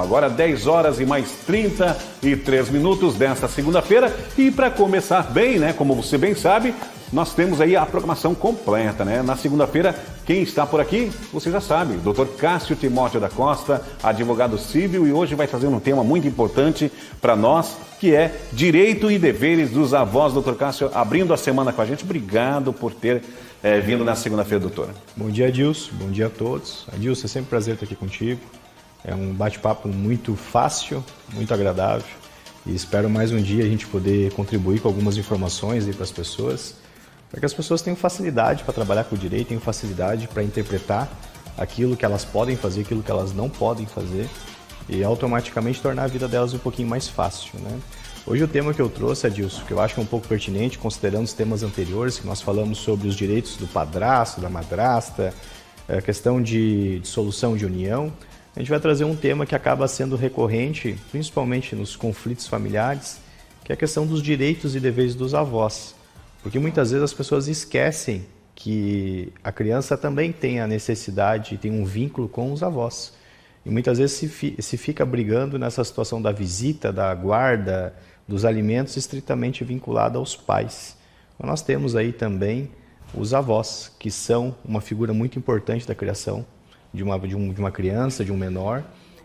Agora 10 horas e mais 33 minutos desta segunda-feira. E para começar bem, né, como você bem sabe, nós temos aí a programação completa, né? Na segunda-feira, quem está por aqui, você já sabe, Dr. Cássio Timóteo da Costa, advogado civil, e hoje vai trazer um tema muito importante para nós, que é direito e deveres dos avós. Dr. Cássio, abrindo a semana com a gente, obrigado por ter vindo na segunda-feira, doutor. Bom dia, Adilson, bom dia a todos. Adilson, é sempre um prazer estar aqui contigo. É um bate-papo muito fácil, muito agradável, e espero mais um dia a gente poder contribuir com algumas informações para as pessoas, para que as pessoas tenham facilidade para trabalhar com o direito, tenham facilidade para interpretar aquilo que elas podem fazer, aquilo que elas não podem fazer, e automaticamente tornar a vida delas um pouquinho mais fácil, né? Hoje o tema que eu trouxe, Adilson, que eu acho que é um pouco pertinente, considerando os temas anteriores, que nós falamos sobre os direitos do padrasto, da madrasta, a questão de dissolução de união, a gente vai trazer um tema que acaba sendo recorrente, principalmente nos conflitos familiares, que é a questão dos direitos e deveres dos avós. Porque muitas vezes as pessoas esquecem que a criança também tem a necessidade, tem um vínculo com os avós. E muitas vezes se fica brigando nessa situação da visita, da guarda, dos alimentos estritamente vinculada aos pais. Então, nós temos aí também os avós, que são uma figura muito importante da criação de uma criança, de um menor,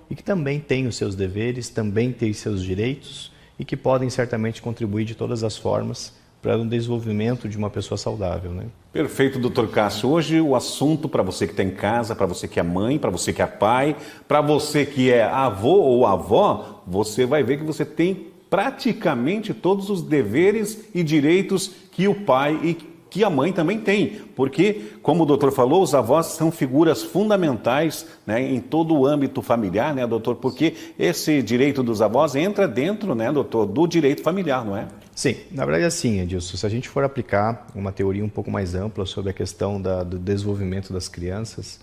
e que também têm os seus deveres, também têm seus direitos e que podem certamente contribuir de todas as formas para o desenvolvimento de uma pessoa saudável, né? Perfeito, doutor Cássio. Hoje o assunto para você que está em casa, para você que é mãe, para você que é pai, para você que é avô ou avó, você vai ver que você tem praticamente todos os deveres e direitos que o pai e que a mãe também tem, porque, como o doutor falou, os avós são figuras fundamentais, né, em todo o âmbito familiar, né, doutor? Porque esse direito dos avós entra dentro, né, doutor, do direito familiar, não é? Sim, na verdade é assim, Edilson, se a gente for aplicar uma teoria um pouco mais ampla sobre a questão do desenvolvimento das crianças,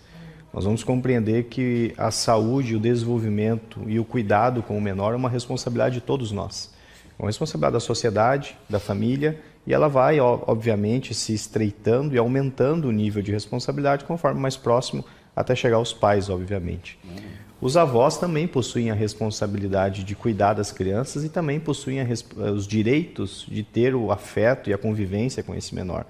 nós vamos compreender que a saúde, o desenvolvimento e o cuidado com o menor é uma responsabilidade de todos nós. É uma responsabilidade da sociedade, da família, e ela vai, obviamente, se estreitando e aumentando o nível de responsabilidade conforme mais próximo até chegar aos pais, obviamente. Os avós também possuem a responsabilidade de cuidar das crianças e também possuem os direitos de ter o afeto e a convivência com esse menor.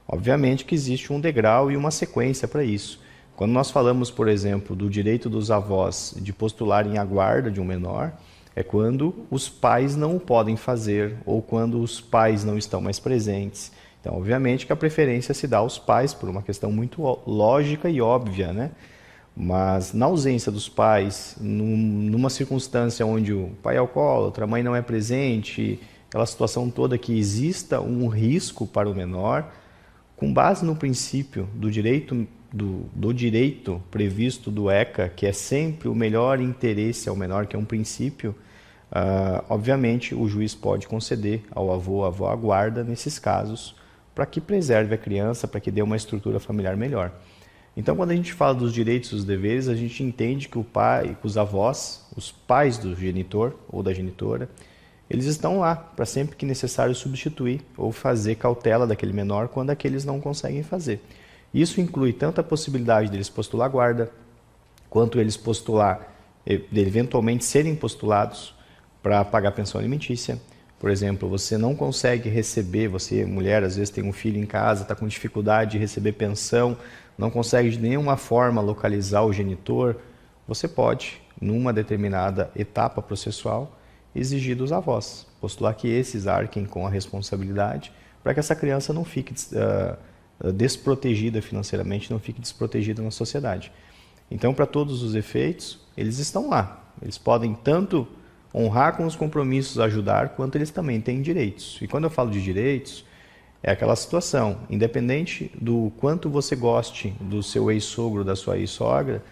Obviamente que existe um degrau e uma sequência para isso. Quando nós falamos, por exemplo, do direito dos avós de postularem a guarda de um menor, é quando os pais não o podem fazer ou quando os pais não estão mais presentes. Então, obviamente que a preferência se dá aos pais por uma questão muito lógica e óbvia, né? Mas na ausência dos pais, numa circunstância onde o pai é alcoólatra, a mãe não é presente, aquela situação toda que exista um risco para o menor, com base no princípio do direito previsto do ECA, que é sempre o melhor interesse ao menor, que é um princípio, obviamente o juiz pode conceder ao avô ou avó a guarda nesses casos, para que preserve a criança, para que dê uma estrutura familiar melhor. Então, quando a gente fala dos direitos e dos deveres, a gente entende que o pai, que os avós, os pais do genitor ou da genitora, eles estão lá para sempre que necessário substituir ou fazer cautela daquele menor quando aqueles não conseguem fazer. Isso inclui tanto a possibilidade deles postular guarda, quanto eles eventualmente serem postulados para pagar pensão alimentícia. Por exemplo, você não consegue receber, você, mulher, às vezes tem um filho em casa, está com dificuldade de receber pensão, não consegue de nenhuma forma localizar o genitor, você pode, numa determinada etapa processual, exigir dos avós, postular que esses arquem com a responsabilidade para que essa criança não fique desprotegida financeiramente, não fique desprotegida na sociedade. Então, para todos os efeitos, eles estão lá. Eles podem tanto honrar com os compromissos, ajudar, quanto eles também têm direitos. E quando eu falo de direitos, é aquela situação, independente do quanto você goste do seu ex-sogro, da sua ex-sogra,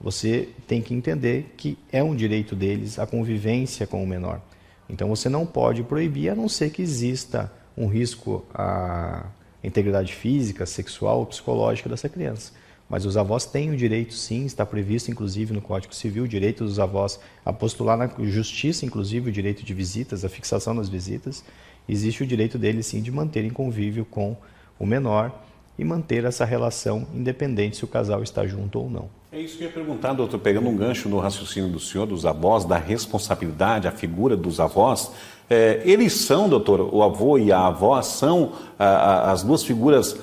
você tem que entender que é um direito deles a convivência com o menor. Então você não pode proibir, a não ser que exista um risco à integridade física, sexual ou psicológica dessa criança. Mas os avós têm o direito, sim, está previsto inclusive no Código Civil, o direito dos avós a postular na justiça, inclusive o direito de visitas, a fixação das visitas. Existe o direito deles, sim, de manterem convívio com o menor e manter essa relação independente se o casal está junto ou não. É isso que eu ia perguntar, doutor, pegando um gancho no raciocínio do senhor, dos avós, da responsabilidade, a figura dos avós. Eles são, doutor, o avô e a avó são as duas figuras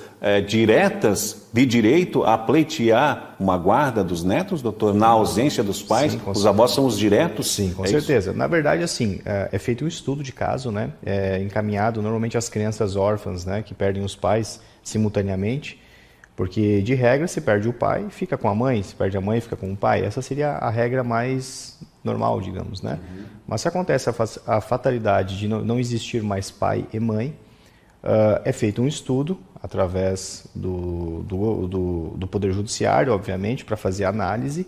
diretas de direito a pleitear uma guarda dos netos, doutor, na ausência dos pais? Sim, os avós são os diretos? Sim, com certeza. Isso? Na verdade, assim, é feito um estudo de caso, né? Encaminhado normalmente às crianças órfãs, né, que perdem os pais simultaneamente, porque de regra se perde o pai, fica com a mãe, se perde a mãe, fica com o pai. Essa seria a regra mais normal, digamos, né? Uhum. Mas se acontece a fatalidade de não existir mais pai e mãe, é feito um estudo através do Poder Judiciário, obviamente, para fazer análise,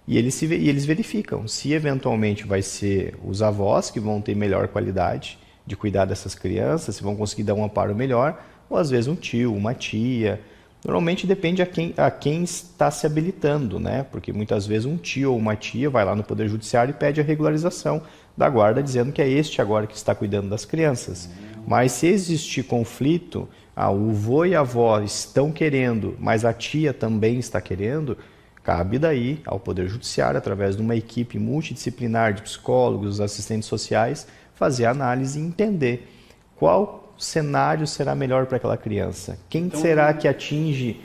e eles verificam se eventualmente vai ser os avós que vão ter melhor qualidade de cuidar dessas crianças, se vão conseguir dar um amparo melhor, ou às vezes um tio, uma tia. Normalmente depende a quem está se habilitando, né? Porque muitas vezes um tio ou uma tia vai lá no Poder Judiciário e pede a regularização da guarda, dizendo que é este agora que está cuidando das crianças. Mas se existir conflito, o vô e a avó estão querendo, mas a tia também está querendo, cabe daí ao Poder Judiciário, através de uma equipe multidisciplinar de psicólogos, assistentes sociais, fazer a análise e entender qual cenário será melhor para aquela criança. Quem será que atinge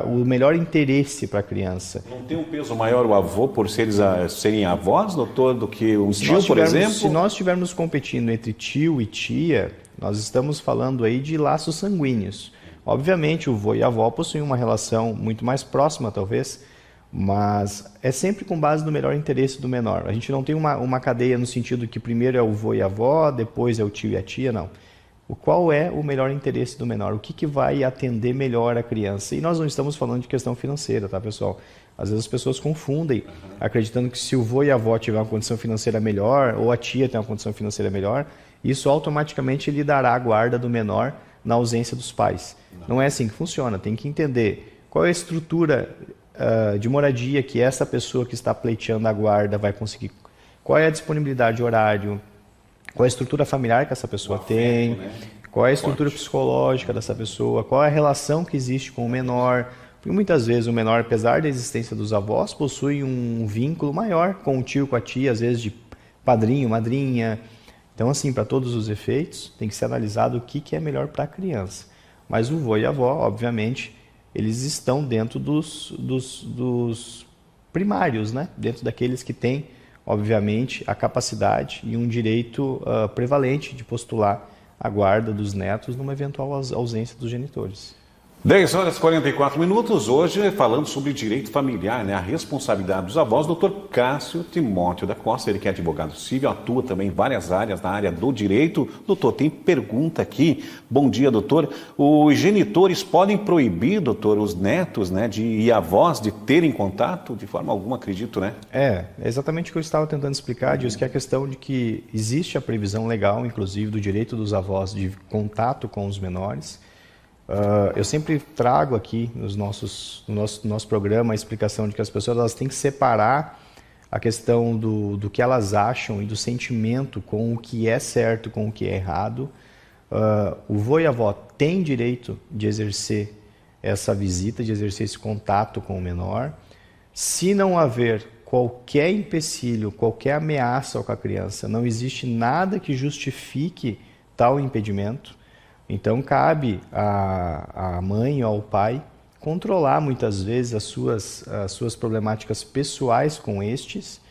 o melhor interesse para a criança? Não tem um peso maior o avô por serem avós, doutor, do que um tio, por exemplo? Se nós estivermos competindo entre tio e tia, nós estamos falando aí de laços sanguíneos. Obviamente, o vô e a avó possuem uma relação muito mais próxima, talvez, mas é sempre com base no melhor interesse do menor. A gente não tem uma cadeia no sentido que primeiro é o vô e a avó, depois é o tio e a tia, não. Qual é o melhor interesse do menor? O que vai atender melhor a criança? E nós não estamos falando de questão financeira, tá, pessoal? Às vezes as pessoas confundem, acreditando que se o vô e a avó tiver uma condição financeira melhor, ou a tia tem uma condição financeira melhor, isso automaticamente lhe dará a guarda do menor na ausência dos pais. Não é assim que funciona. Tem que entender qual é a estrutura de moradia que essa pessoa que está pleiteando a guarda vai conseguir. Qual é a disponibilidade de horário, qual é a estrutura familiar que essa pessoa tem, qual é a estrutura psicológica dessa pessoa, qual é a relação que existe com o menor. Porque muitas vezes o menor, apesar da existência dos avós, possui um vínculo maior com o tio, com a tia, às vezes de padrinho, madrinha. Então, assim, para todos os efeitos, tem que ser analisado o que é melhor para a criança. Mas o vô e a avó, obviamente, eles estão dentro dos primários, né? Dentro daqueles que têm, obviamente, a capacidade e um direito prevalente de postular a guarda dos netos numa eventual ausência dos genitores. 10 horas e 44 minutos, hoje falando sobre direito familiar, né? A responsabilidade dos avós. Dr. Cássio Timóteo da Costa, ele que é advogado civil, atua também em várias áreas na área do direito. Doutor, tem pergunta aqui. Bom dia, doutor. Os genitores podem proibir, doutor, os netos, né, e avós de terem contato? De forma alguma, acredito, né? É exatamente o que eu estava tentando explicar, Dias, que é a questão de que existe a previsão legal, inclusive, do direito dos avós de contato com os menores. Eu sempre trago aqui no nosso programa a explicação de que as pessoas elas têm que separar a questão do que elas acham e do sentimento com o que é certo, com o que é errado. O vô e a avó têm direito de exercer essa visita, de exercer esse contato com o menor. Se não haver qualquer empecilho, qualquer ameaça com a criança, não existe nada que justifique tal impedimento. Então, cabe à mãe ou ao pai controlar muitas vezes as suas problemáticas pessoais com estes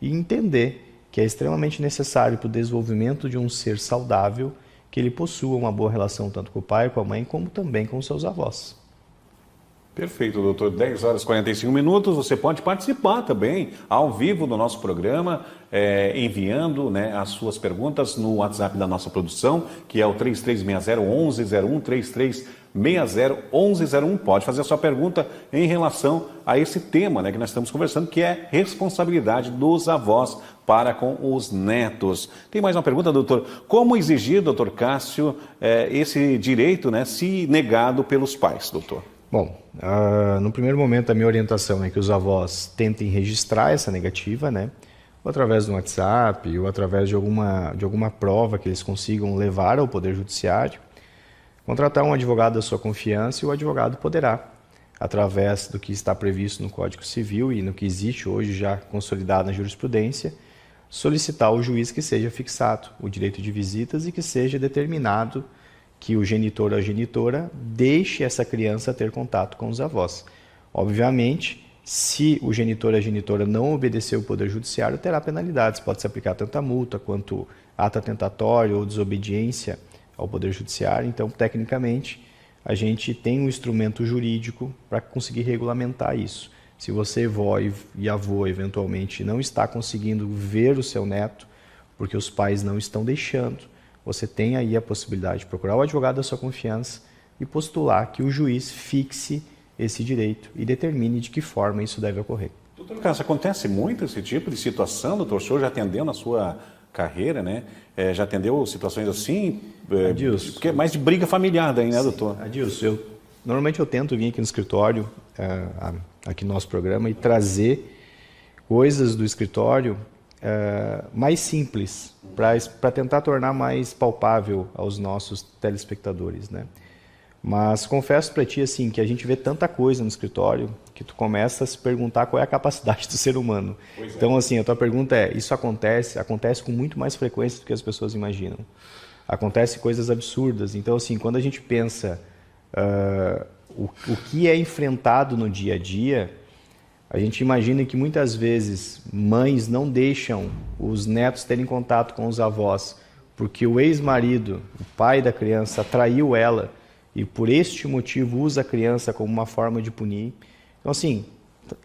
e entender que é extremamente necessário para o desenvolvimento de um ser saudável que ele possua uma boa relação tanto com o pai, com a mãe, como também com os seus avós. Perfeito, doutor. 10 horas e 45 minutos. Você pode participar também ao vivo do nosso programa, enviando, né, as suas perguntas no WhatsApp da nossa produção, que é o 3360-1101, 3360-1101. Pode fazer a sua pergunta em relação a esse tema, né, que nós estamos conversando, que é responsabilidade dos avós para com os netos. Tem mais uma pergunta, doutor. Como exigir, doutor Cássio, esse direito, né, se negado pelos pais, doutor? Bom, no primeiro momento a minha orientação é que os avós tentem registrar essa negativa, né? Ou através do WhatsApp, ou através de alguma prova que eles consigam levar ao Poder Judiciário. contratar um advogado da sua confiança, e o advogado poderá, através do que está previsto no Código Civil e no que existe hoje já consolidado na jurisprudência, solicitar ao juiz que seja fixado o direito de visitas e que seja determinado que o genitor ou a genitora deixe essa criança ter contato com os avós. Obviamente, se o genitor ou a genitora não obedecer o Poder Judiciário, terá penalidades. Pode-se aplicar tanto a multa quanto ato atentatório ou desobediência ao Poder Judiciário. Então, tecnicamente, a gente tem um instrumento jurídico para conseguir regulamentar isso. Se você, vó e avô, eventualmente não está conseguindo ver o seu neto, porque os pais não estão deixando, você tem aí a possibilidade de procurar o advogado da sua confiança e postular que o juiz fixe esse direito e determine de que forma isso deve ocorrer. Doutor Carlos, acontece muito esse tipo de situação, doutor? O senhor já atendeu na sua carreira, né? Já atendeu situações assim? Adilson, porque é mais de briga familiar daí, né, sim, doutor? Adilson, normalmente eu tento vir aqui no escritório, aqui no nosso programa, e trazer coisas do escritório mais simples, para tentar tornar mais palpável aos nossos telespectadores, né? Mas confesso para ti assim, que a gente vê tanta coisa no escritório que tu começa a se perguntar qual é a capacidade do ser humano. Então, assim, a tua pergunta é, isso acontece com muito mais frequência do que as pessoas imaginam. Acontece coisas absurdas. Então, assim, quando a gente pensa o que é enfrentado no dia a dia, a gente imagina que muitas vezes mães não deixam os netos terem contato com os avós porque o ex-marido, o pai da criança, traiu ela e por este motivo usa a criança como uma forma de punir. Então, assim,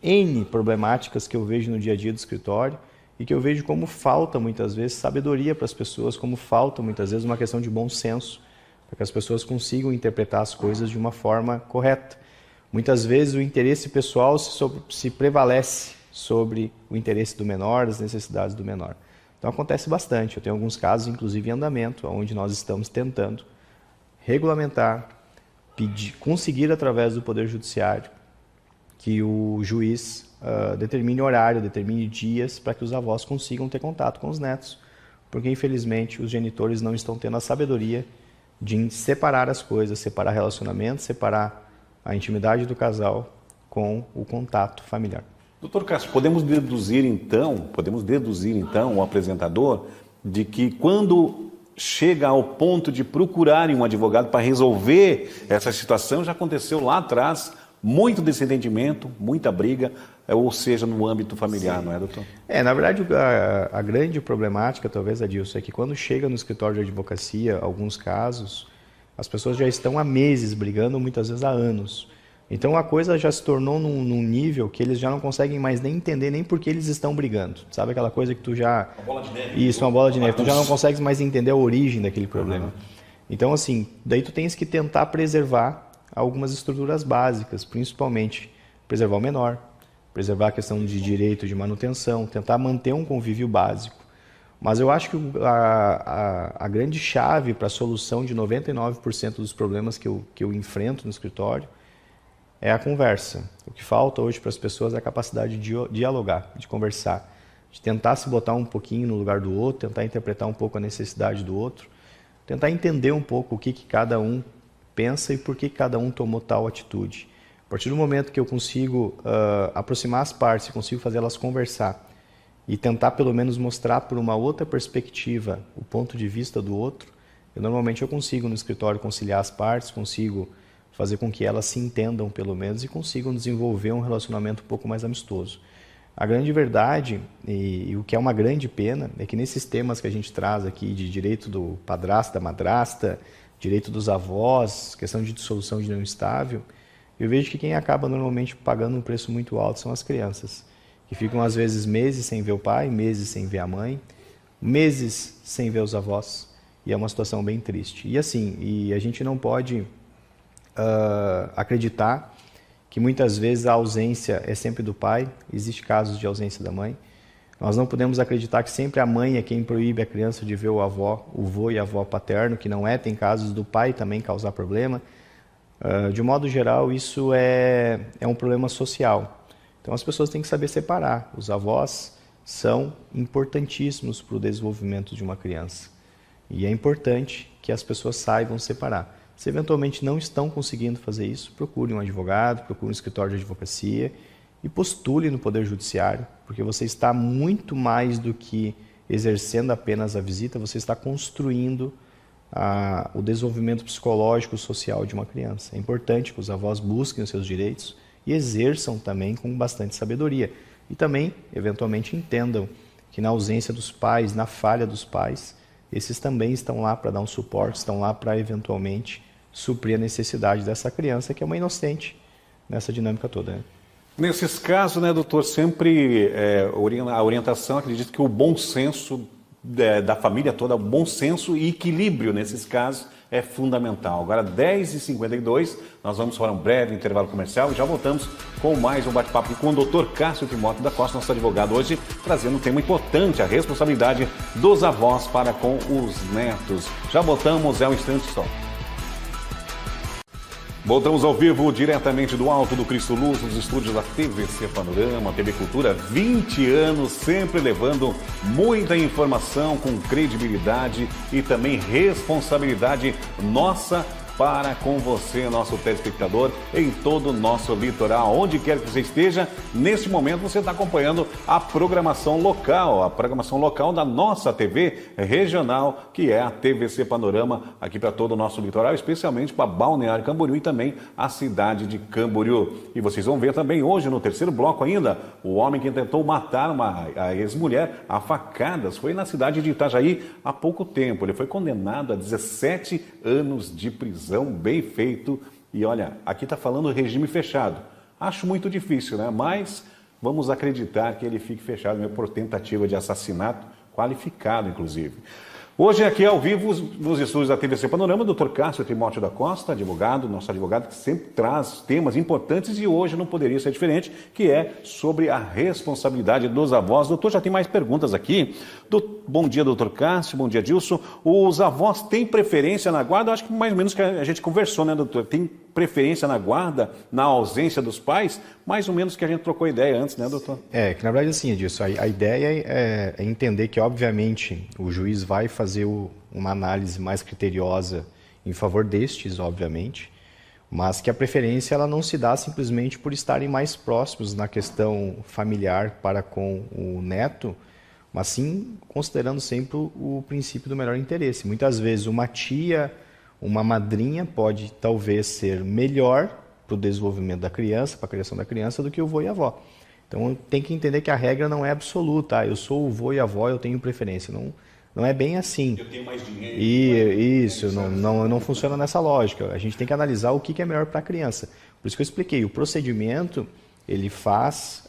N problemáticas que eu vejo no dia a dia do escritório e que eu vejo como falta, muitas vezes, sabedoria para as pessoas, como falta, muitas vezes, uma questão de bom senso, para que as pessoas consigam interpretar as coisas de uma forma correta. Muitas vezes, o interesse pessoal se prevalece sobre o interesse do menor, as necessidades do menor. Então, acontece bastante. Eu tenho alguns casos, inclusive em andamento, onde nós estamos tentando regulamentar, conseguir através do Poder Judiciário que o juiz determine horário, determine dias para que os avós consigam ter contato com os netos, porque infelizmente os genitores não estão tendo a sabedoria de separar as coisas, separar relacionamentos, separar a intimidade do casal com o contato familiar. Doutor Cássio, podemos deduzir então, o apresentador, de que quando chega ao ponto de procurarem um advogado para resolver essa situação, já aconteceu lá atrás, muito desentendimento, muita briga, ou seja, no âmbito familiar, sim, não é, doutor? Na verdade, a grande problemática, talvez, Adilson, é que quando chega no escritório de advocacia, alguns casos, as pessoas já estão há meses brigando, muitas vezes há anos. Então a coisa já se tornou num nível que eles já não conseguem mais nem entender nem por que eles estão brigando. Sabe aquela coisa que tu já... Uma bola de neve. Isso, uma bola de neve. Tu já não consegues mais entender a origem daquele problema. Então, assim, daí tu tens que tentar preservar algumas estruturas básicas, principalmente preservar o menor, preservar a questão de direito de manutenção, tentar manter um convívio básico. Mas eu acho que a grande chave para a solução de 99% dos problemas que eu enfrento no escritório é a conversa. O que falta hoje para as pessoas é a capacidade de dialogar, de conversar, de tentar se botar um pouquinho no lugar do outro, tentar interpretar um pouco a necessidade do outro, tentar entender um pouco o que cada um pensa e por que cada um tomou tal atitude. A partir do momento que eu consigo aproximar as partes, consigo fazer elas conversar e tentar pelo menos mostrar por uma outra perspectiva o ponto de vista do outro, normalmente eu consigo no escritório conciliar as partes, consigo fazer com que elas se entendam pelo menos e consigam desenvolver um relacionamento um pouco mais amistoso. A grande verdade, e o que é uma grande pena, é que nesses temas que a gente traz aqui de direito do padrasto, da madrasta, direito dos avós, questão de dissolução de união estável, eu vejo que quem acaba normalmente pagando um preço muito alto são as crianças, que ficam às vezes meses sem ver o pai, meses sem ver a mãe, meses sem ver os avós, e é uma situação bem triste. E assim, a gente não pode acreditar que muitas vezes a ausência é sempre do pai, existe casos de ausência da mãe. Nós não podemos acreditar que sempre a mãe é quem proíbe a criança de ver o vô e a avó paterno, que não é, tem casos do pai também causar problema. De um modo geral, isso é um problema social. Então as pessoas têm que saber separar. Os avós são importantíssimos para o desenvolvimento de uma criança. E é importante que as pessoas saibam separar. Se eventualmente não estão conseguindo fazer isso, procure um advogado, procure um escritório de advocacia e postule no Poder Judiciário, porque você está muito mais do que exercendo apenas a visita, você está construindo o desenvolvimento psicológico e social de uma criança. É importante que os avós busquem os seus direitos e exerçam também com bastante sabedoria. E também, eventualmente, entendam que na ausência dos pais, na falha dos pais, esses também estão lá para dar um suporte, estão lá para, eventualmente, suprir a necessidade dessa criança, que é uma inocente nessa dinâmica toda. Né? Nesses casos, né, doutor, sempre a orientação acredita que o bom senso da família toda, o bom senso e equilíbrio nesses casos é fundamental. Agora, 10h52, nós vamos para um breve intervalo comercial e já voltamos com mais um bate-papo com o doutor Cássio Timóteo da Costa, nosso advogado, hoje trazendo um tema importante, a responsabilidade dos avós para com os netos. Já voltamos, é um instante só. Voltamos ao vivo, diretamente do Alto do Cristo Luz, nos estúdios da TVC Panorama, TV Cultura, 20 anos, sempre levando muita informação com credibilidade e também responsabilidade nossa para com você, nosso telespectador, em todo o nosso litoral. Onde quer que você esteja, neste momento você está acompanhando a programação local da nossa TV regional, que é a TVC Panorama, aqui para todo o nosso litoral, especialmente para Balneário Camboriú e também a cidade de Camboriú. E vocês vão ver também hoje, no terceiro bloco ainda, o homem que tentou matar a ex-mulher a facadas. Foi na cidade de Itajaí há pouco tempo. Ele foi condenado a 17 anos de prisão. Bem feito. E olha, aqui está falando regime fechado. Acho muito difícil, né? Mas vamos acreditar que ele fique fechado mesmo por tentativa de assassinato, qualificado, inclusive. Hoje aqui ao vivo, nos estúdios da TVC Panorama, o Dr. Cássio Timóteo da Costa, advogado, nosso advogado que sempre traz temas importantes e hoje não poderia ser diferente, que é sobre a responsabilidade dos avós. Doutor, já tem mais perguntas aqui. Bom dia, doutor Cássio, bom dia, Dilson. Os avós têm preferência na guarda? Eu acho que mais ou menos que a gente conversou, né, doutor? Tem preferência na guarda, na ausência dos pais? Mais ou menos que a gente trocou ideia antes, né, doutor? Que na verdade, assim, Dilson, a ideia é entender que, obviamente, o juiz vai fazer uma análise mais criteriosa em favor destes, obviamente, mas que a preferência ela não se dá simplesmente por estarem mais próximos na questão familiar para com o neto, mas sim considerando sempre o princípio do melhor interesse. Muitas vezes uma tia, uma madrinha pode talvez ser melhor para o desenvolvimento da criança, para a criação da criança, do que o vô e a avó. Então tem que entender que a regra não é absoluta. Eu sou o vô e a avó, eu tenho preferência. Não é bem assim. Eu tenho mais dinheiro. Isso, não funciona nessa lógica. A gente tem que analisar o que é melhor para a criança. Por isso que eu expliquei, o procedimento ele faz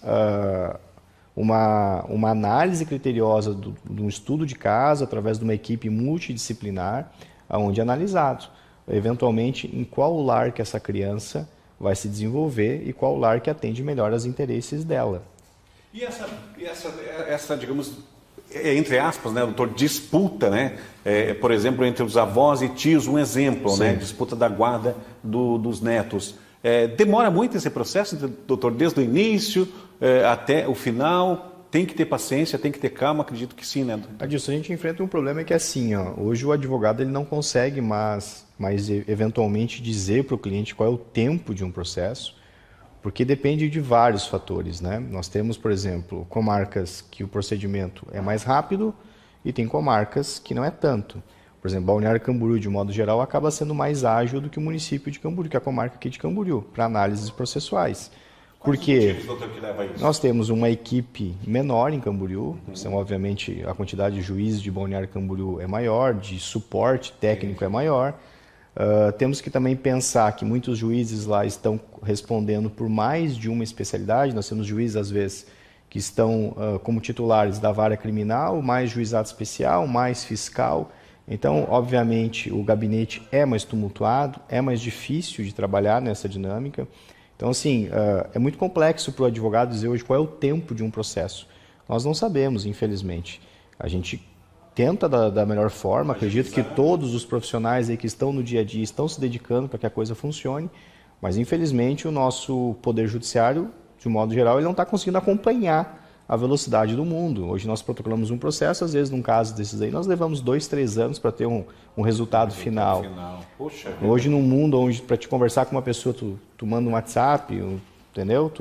uma análise criteriosa de um estudo de caso através de uma equipe multidisciplinar, onde é analisado, eventualmente, em qual lar que essa criança vai se desenvolver e qual lar que atende melhor aos interesses dela. E essa digamos, entre aspas, né, doutor, disputa, né? Por exemplo, entre os avós e tios, um exemplo, né? Disputa da guarda dos netos. Demora muito esse processo, doutor, desde o início até o final? Tem que ter paciência, tem que ter calma, acredito que sim, né? Adilson, a gente enfrenta um problema que é assim, hoje o advogado ele não consegue mais eventualmente dizer para o cliente qual é o tempo de um processo, porque depende de vários fatores, né? Nós temos, por exemplo, comarcas que o procedimento é mais rápido e tem comarcas que não é tanto. Por exemplo, Balneário Camboriú, de modo geral, acaba sendo mais ágil do que o município de Camboriú, que é a comarca aqui de Camboriú, para análises processuais. Porque nós temos uma equipe menor em Camboriú, então, obviamente, a quantidade de juízes de Balneário Camboriú é maior, de suporte técnico é maior. Temos que também pensar que muitos juízes lá estão respondendo por mais de uma especialidade. Nós temos juízes, às vezes, que estão como titulares da vara criminal, mais juizado especial, mais fiscal. Então, obviamente, o gabinete é mais tumultuado, é mais difícil de trabalhar nessa dinâmica. Então, assim, é muito complexo para o advogado dizer hoje qual é o tempo de um processo. Nós não sabemos, infelizmente. A gente tenta da melhor forma, acredito que todos os profissionais aí que estão no dia a dia estão se dedicando para que a coisa funcione, mas, infelizmente, o nosso Poder Judiciário, de um modo geral, ele não está conseguindo acompanhar a velocidade do mundo. Hoje nós protocolamos um processo, às vezes num caso desses aí, nós levamos 2, 3 anos para ter um resultado final. Poxa, hoje num mundo onde para te conversar com uma pessoa, tu manda um WhatsApp, entendeu?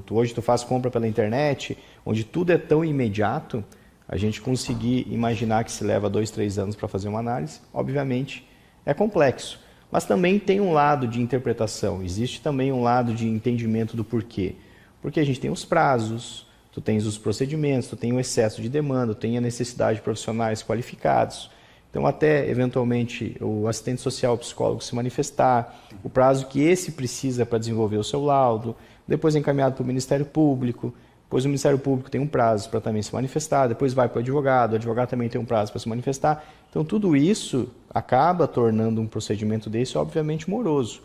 Hoje tu faz compra pela internet, onde tudo é tão imediato, a gente conseguir imaginar que se leva 2, 3 anos para fazer uma análise, obviamente é complexo. Mas também tem um lado de interpretação, existe também um lado de entendimento do porquê. Porque a gente tem os prazos, tu tens os procedimentos, tu tem o excesso de demanda, tu tem a necessidade de profissionais qualificados. Então, até, eventualmente, o assistente social, o psicólogo se manifestar, o prazo que esse precisa para desenvolver o seu laudo, depois é encaminhado para o Ministério Público, depois o Ministério Público tem um prazo para também se manifestar, depois vai para o advogado também tem um prazo para se manifestar. Então, tudo isso acaba tornando um procedimento desse, obviamente, moroso.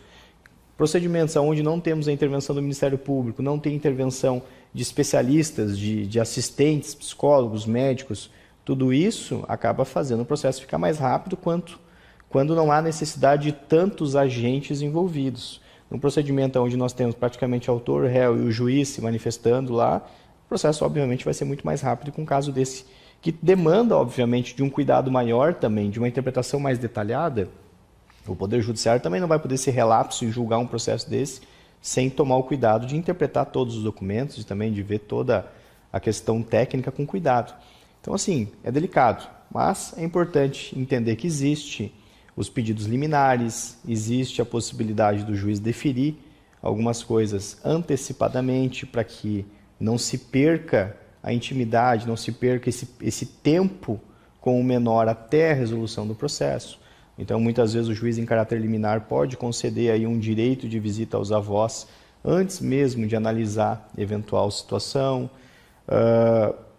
Procedimentos onde não temos a intervenção do Ministério Público, não tem intervenção de especialistas, de assistentes, psicólogos, médicos, tudo isso acaba fazendo o processo ficar mais rápido quando não há necessidade de tantos agentes envolvidos. Num procedimento onde nós temos praticamente autor, réu e o juiz se manifestando lá, o processo obviamente vai ser muito mais rápido com um caso desse, que demanda obviamente de um cuidado maior também, de uma interpretação mais detalhada. O Poder Judiciário também não vai poder ser relapso em julgar um processo desse sem tomar o cuidado de interpretar todos os documentos e também de ver toda a questão técnica com cuidado. Então, assim, é delicado, mas é importante entender que existe os pedidos liminares, existe a possibilidade do juiz deferir algumas coisas antecipadamente para que não se perca a intimidade, não se perca esse tempo com o menor até a resolução do processo. Então, muitas vezes o juiz em caráter liminar pode conceder aí um direito de visita aos avós antes mesmo de analisar eventual situação.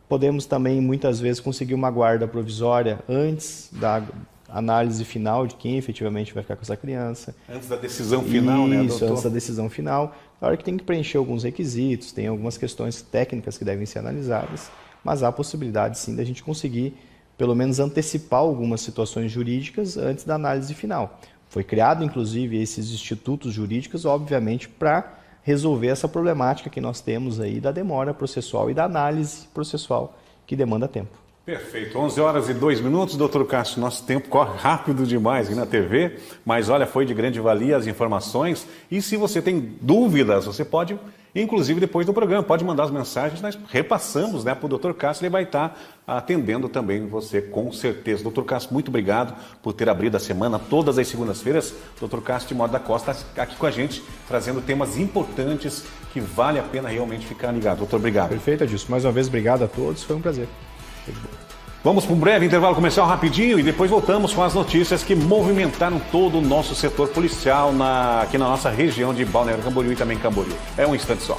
Podemos também, muitas vezes, conseguir uma guarda provisória antes da análise final de quem efetivamente vai ficar com essa criança. Antes da decisão final, né, doutor? Isso, antes da decisão final. Claro que tem que preencher alguns requisitos, tem algumas questões técnicas que devem ser analisadas, mas há a possibilidade, sim, da gente conseguir, pelo menos, antecipar algumas situações jurídicas antes da análise final. Foi criado, inclusive, esses institutos jurídicos, obviamente, para resolver essa problemática que nós temos aí da demora processual e da análise processual que demanda tempo. Perfeito. 11h02, doutor Cássio. Nosso tempo corre rápido demais aqui na TV, mas olha, foi de grande valia as informações. E se você tem dúvidas, você pode, inclusive depois do programa, pode mandar as mensagens, nós repassamos, né, para o doutor Cássio, ele vai estar atendendo também você, com certeza. Doutor Cássio, muito obrigado por ter abrido a semana, todas as segundas-feiras. Doutor Cássio Timóteo da Costa aqui com a gente, trazendo temas importantes que vale a pena realmente ficar ligado. Doutor, obrigado. Perfeito, Adilson. Mais uma vez, obrigado a todos, foi um prazer. Vamos para um breve intervalo comercial rapidinho e depois voltamos com as notícias que movimentaram todo o nosso setor policial aqui na nossa região de Balneário Camboriú e também Camboriú. É um instante só.